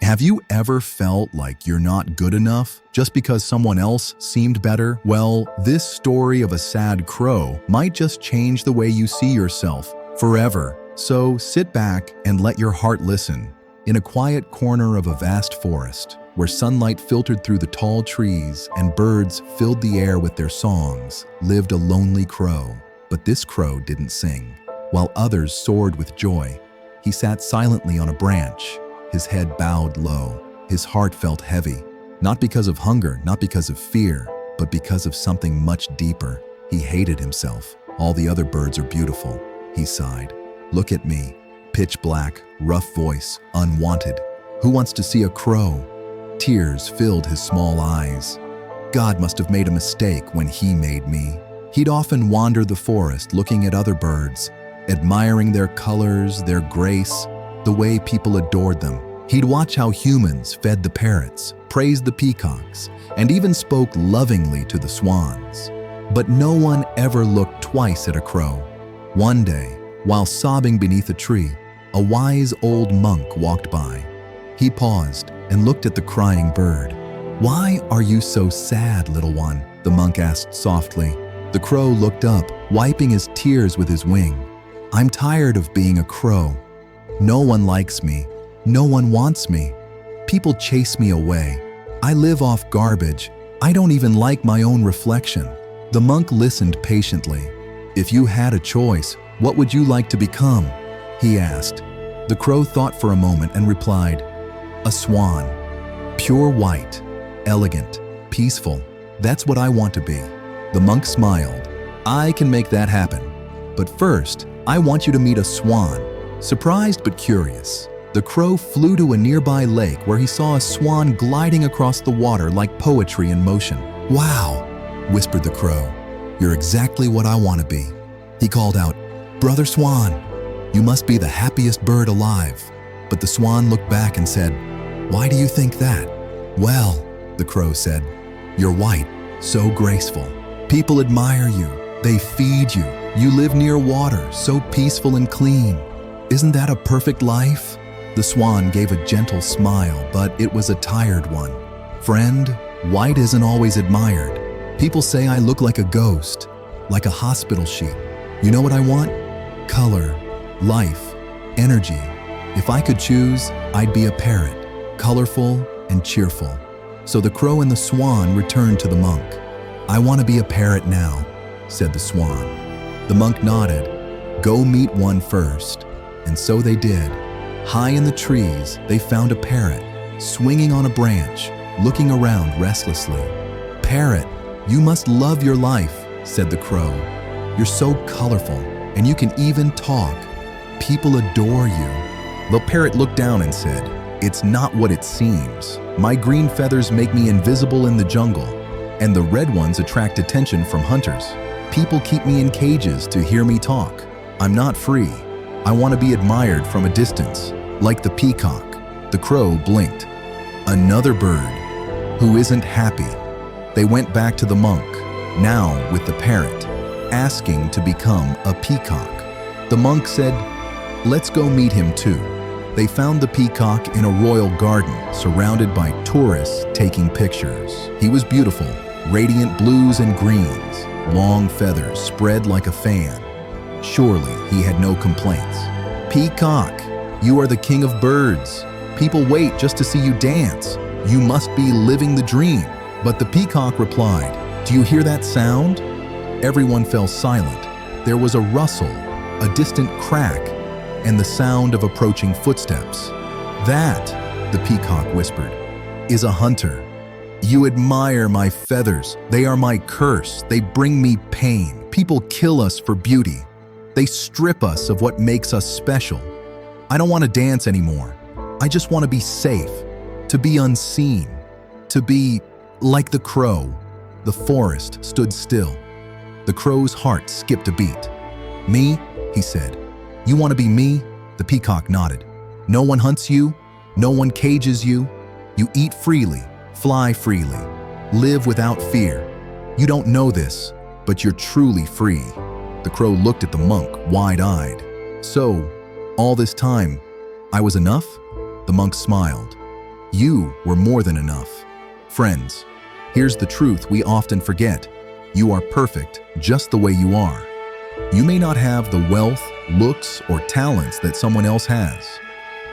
Have you ever felt like you're not good enough just because someone else seemed better? Well, this story of a sad crow might just change the way you see yourself forever. So sit back and let your heart listen. In a quiet corner of a vast forest, where sunlight filtered through the tall trees and birds filled the air with their songs, lived a lonely crow. But this crow didn't sing. While others soared with joy, he sat silently on a branch, his head bowed low. His heart felt heavy, not because of hunger, not because of fear, but because of something much deeper. He hated himself. All the other birds are beautiful, he sighed. Look at me, pitch black, rough voice, unwanted. Who wants to see a crow? Tears filled his small eyes. God must have made a mistake when he made me. He'd often wander the forest looking at other birds, admiring their colors, their grace, the way people adored them. He'd watch how humans fed the parrots, praised the peacocks, and even spoke lovingly to the swans. But no one ever looked twice at a crow. One day, while sobbing beneath a tree, a wise old monk walked by. He paused and looked at the crying bird. "Why are you so sad, little one?" the monk asked softly. The crow looked up, wiping his tears with his wing. "I'm tired of being a crow. No one likes me. No one wants me. People chase me away. I live off garbage. I don't even like my own reflection." The monk listened patiently. "If you had a choice, what would you like to become?" he asked. The crow thought for a moment and replied, "A swan. Pure white, elegant, peaceful. That's what I want to be." The monk smiled. "I can make that happen. But first, I want you to meet a swan." Surprised but curious, the crow flew to a nearby lake where he saw a swan gliding across the water like poetry in motion. "Wow," whispered the crow. "You're exactly what I want to be." He called out, "Brother Swan, you must be the happiest bird alive." But the swan looked back and said, "Why do you think that?" "Well," the crow said, "you're white, so graceful. People admire you. They feed you. You live near water, so peaceful and clean. Isn't that a perfect life?" The swan gave a gentle smile, but it was a tired one. "Friend, white isn't always admired. People say I look like a ghost, like a hospital sheet. You know what I want? Color, life, energy. If I could choose, I'd be a parrot, colorful and cheerful." So the crow and the swan returned to the monk. "I want to be a parrot now," said the swan. The monk nodded. "Go meet one first." And so they did. High in the trees, they found a parrot, swinging on a branch, looking around restlessly. "Parrot, you must love your life," said the crow. "You're so colorful, and you can even talk. People adore you." The parrot looked down and said, "It's not what it seems. My green feathers make me invisible in the jungle, and the red ones attract attention from hunters. People keep me in cages to hear me talk. I'm not free. I want to be admired from a distance, like the peacock." The crow blinked. Another bird who isn't happy. They went back to the monk, now with the parrot, asking to become a peacock. The monk said, "Let's go meet him too." They found the peacock in a royal garden, surrounded by tourists taking pictures. He was beautiful, radiant blues and greens, long feathers spread like a fan. Surely he had no complaints. "Peacock, you are the king of birds. People wait just to see you dance. You must be living the dream." But the peacock replied, "Do you hear that sound?" Everyone fell silent. There was a rustle, a distant crack, and the sound of approaching footsteps. "That," the peacock whispered, "is a hunter. You admire my feathers. They are my curse. They bring me pain. People kill us for beauty. They strip us of what makes us special. I don't want to dance anymore. I just want to be safe, to be unseen, to be like the crow." The forest stood still. The crow's heart skipped a beat. "Me?" he said. "You want to be me?" The peacock nodded. "No one hunts you. No one cages you. You eat freely, fly freely, live without fear. You don't know this, but you're truly free." The crow looked at the monk, wide-eyed. "So, all this time, I was enough?" The monk smiled. You were more than enough. Friends, here's the truth we often forget. You are perfect just the way you are. You may not have the wealth, looks, or talents that someone else has,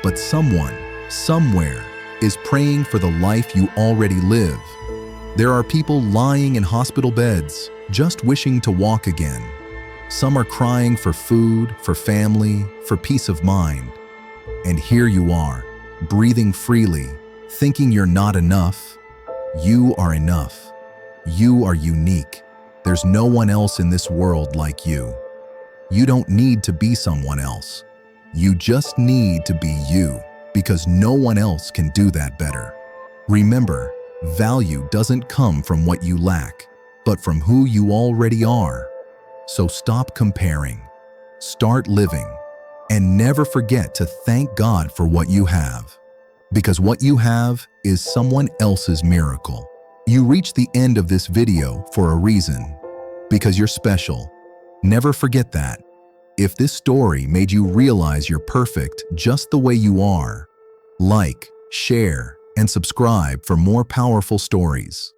but someone, somewhere, is praying for the life you already live. There are people lying in hospital beds, just wishing to walk again. Some are crying for food, for family, for peace of mind. And here you are, breathing freely, thinking you're not enough. You are enough. You are unique. There's no one else in this world like you. You don't need to be someone else. You just need to be you, because no one else can do that better. Remember, value doesn't come from what you lack, but from who you already are. So stop comparing, start living, and never forget to thank God for what you have. Because what you have is someone else's miracle. You reached the end of this video for a reason, because you're special. Never forget that. If this story made you realize you're perfect just the way you are, like, share, and subscribe for more powerful stories.